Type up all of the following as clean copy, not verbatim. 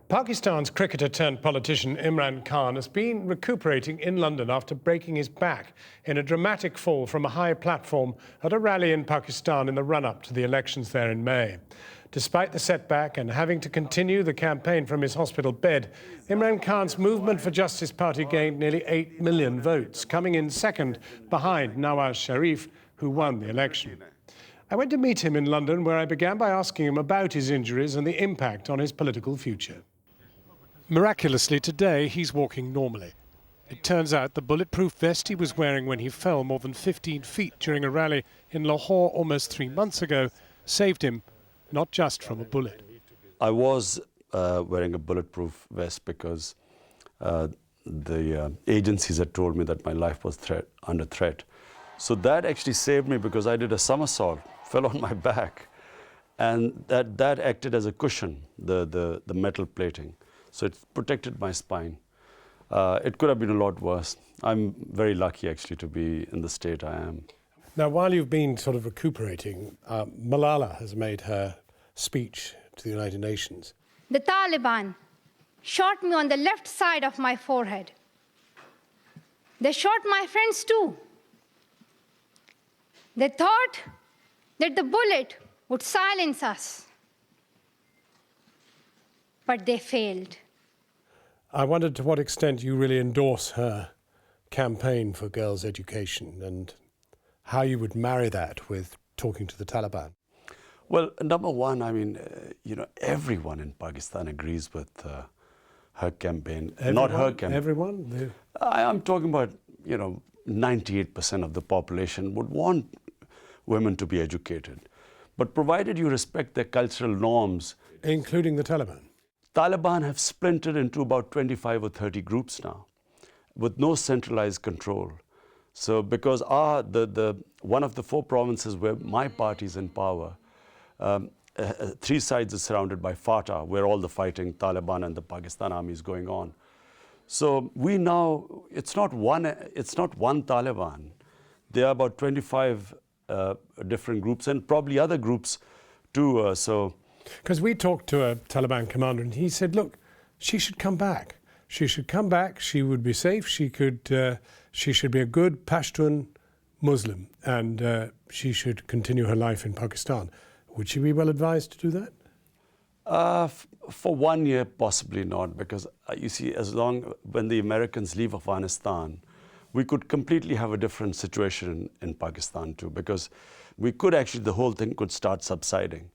Pakistan's cricketer-turned-politician Imran Khan has been recuperating in London after breaking his back in a dramatic fall from a high platform at a rally in Pakistan in the run-up to the elections there in May. Despite the setback and having to continue the campaign from his hospital bed, Imran Khan's Movement for Justice party gained nearly 8 million votes, coming in second behind Nawaz Sharif, who won the election. I went to meet him in London, where I began by asking him about his injuries and the impact on his political future. Miraculously, today, he's walking normally. It turns out the bulletproof vest he was wearing when he fell more than 15 feet during a rally in Lahore almost 3 months ago saved him, not just from a bullet. I was wearing a bulletproof vest because the agencies had told me that my life was under threat. So that actually saved me because I did a somersault, fell on my back, and that acted as a cushion, the metal plating. So it protected my spine. It could have been a lot worse. I'm very lucky, actually, to be in the state I am. Now, while you've been sort of recuperating, Malala has made her speech to the United Nations. The Taliban shot me on the left side of my forehead. They shot my friends too. They thought that the bullet would silence us, but they failed. I wondered to what extent you really endorse her campaign for girls' education and how you would marry that with talking to the Taliban. Well, number one, I mean, everyone in Pakistan agrees with her campaign. Everyone? Not her campaign. Everyone? I'm talking about, 98% of the population would want women to be educated. But provided you respect their cultural norms. Including the Taliban? Taliban have splintered into about 25 or 30 groups now, with no centralized control. So because one of the 4 provinces where my party is in power, 3 sides are surrounded by FATA, where all the fighting, Taliban and the Pakistan army is going on. So we now, it's not one Taliban. There are about 25 different groups and probably other groups too. Because we talked to a Taliban commander and he said, look, she should come back. She should come back. She would be safe. She should be a good Pashtun Muslim and she should continue her life in Pakistan. Would she be well advised to do that? For 1 year, possibly not, because you see, when the Americans leave Afghanistan, we could completely have a different situation in Pakistan too, because we could actually, the whole thing could start subsiding.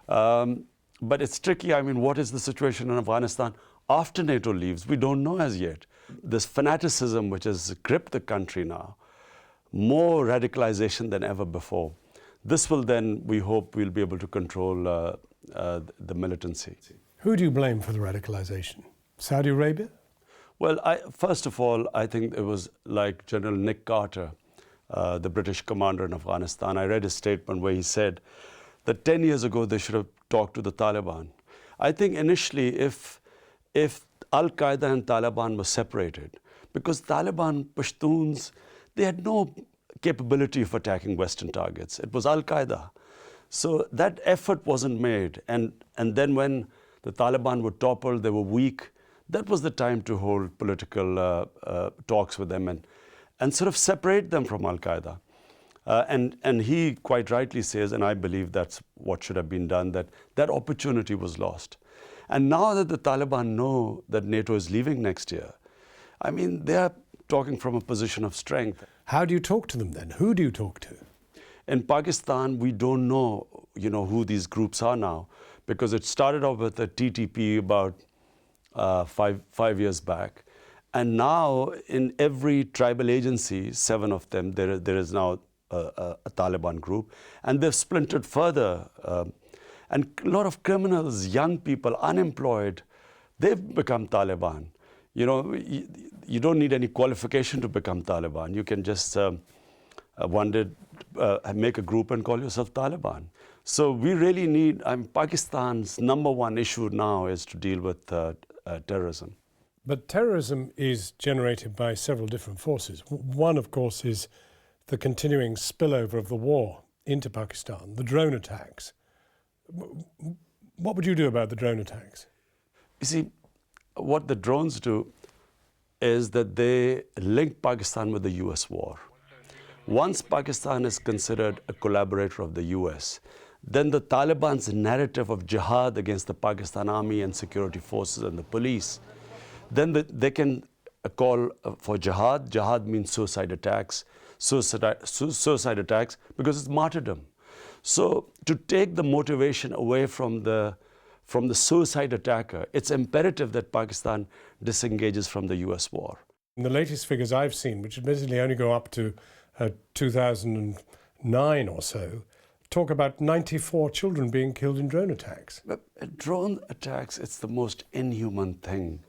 But it's tricky. I mean, what is the situation in Afghanistan after NATO leaves? We don't know as yet. This fanaticism which has gripped the country now, more radicalization than ever before. This will then, we hope, we'll be able to control the militancy. Who do you blame for the radicalization? Saudi Arabia? Well, first of all, I think it was like General Nick Carter, the British commander in Afghanistan. I read his statement where he said that 10 years ago they should have talked to the Taliban. I think initially if Al-Qaeda and Taliban were separated, because Taliban Pashtuns, they had no capability of attacking Western targets. It was Al-Qaeda. So that effort wasn't made. And then when the Taliban were toppled, they were weak, that was the time to hold political talks with them and sort of separate them from Al-Qaeda. And he quite rightly says, and I believe that's what should have been done, that opportunity was lost. And now that the Taliban know that NATO is leaving next year, I mean, they are talking from a position of strength. How do you talk to them then? Who do you talk to? In Pakistan, we don't know, who these groups are now, because it started off with the TTP about 5 years back. And now in every tribal agency, 7 of them, there is now a Taliban group, and they've splintered further. And a lot of criminals, young people, unemployed, they've become Taliban. You don't need any qualification to become Taliban. You can just make a group and call yourself Taliban. So we really need, Pakistan's #1 issue now is to deal with terrorism. But terrorism is generated by several different forces. One, of course, is the continuing spillover of the war into Pakistan, the drone attacks. What would you do about the drone attacks? You see, what the drones do is that they link Pakistan with the US war. Once Pakistan is considered a collaborator of the US, then the Taliban's narrative of jihad against the Pakistan army and security forces and the police, then they can call for jihad. Jihad means suicide attacks, suicide attacks because it's martyrdom. So to take the motivation away from the suicide attacker, it's imperative that Pakistan disengages from the US war. In the latest figures I've seen, which admittedly only go up to 2009 or so, talk about 94 children being killed in drone attacks. But drone attacks, it's the most inhuman thing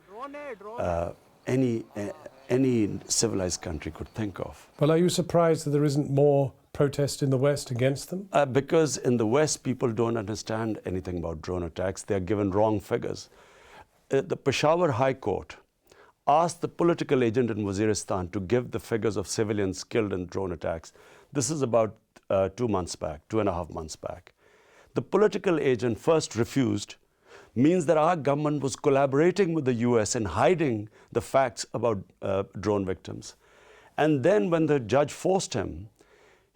any civilized country could think of. Well, are you surprised that there isn't more protest in the West against them? Because in the West, people don't understand anything about drone attacks. They are given wrong figures. The Peshawar High Court asked the political agent in Waziristan to give the figures of civilians killed in drone attacks. This is about 2 months back, 2.5 months back. The political agent first refused, means that our government was collaborating with the US in hiding the facts about drone victims. And then when the judge forced him,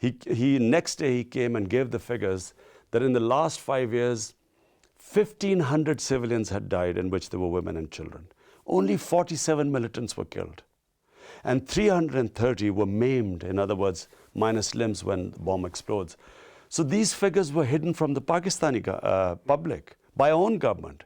next day he came and gave the figures that in the last 5 years, 1,500 civilians had died, in which there were women and children. Only 47 militants were killed. And 330 were maimed, in other words, minus limbs when the bomb explodes. So these figures were hidden from the Pakistani public by our own government.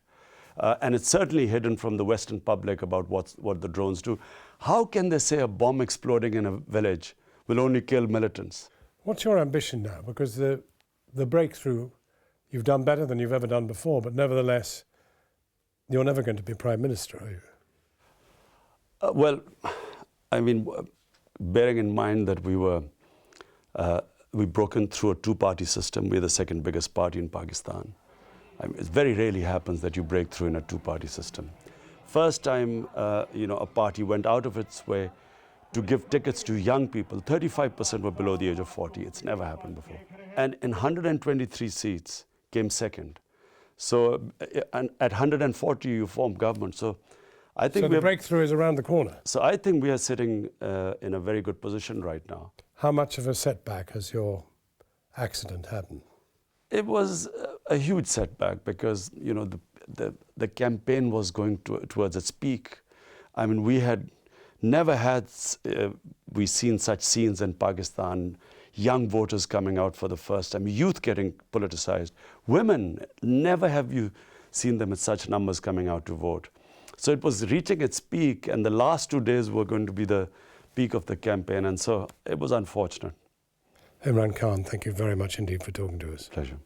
And it's certainly hidden from the Western public about what the drones do. How can they say a bomb exploding in a village will only kill militants? What's your ambition now? Because the breakthrough, you've done better than you've ever done before, but nevertheless, you're never going to be Prime Minister, are you? Well, I mean, bearing in mind that we broken through a two-party system, we're the second biggest party in Pakistan. I mean, it very rarely happens that you break through in a two-party system. First time, a party went out of its way to give tickets to young people. 35% were below the age of 40. It's never happened before. And in 123 seats, came second. So and at 140, you form government. So I think the breakthrough is around the corner. So I think we are sitting in a very good position right now. How much of a setback has your accident happened? It was a huge setback because the campaign was going towards its peak. I mean, we had never had seen such scenes in Pakistan. Young voters coming out for the first time, youth getting politicized, women. Never have you seen them in such numbers coming out to vote. So it was reaching its peak, and the last 2 days were going to be the peak of the campaign, and so it was unfortunate. Imran Khan, thank you very much indeed for talking to us. Pleasure.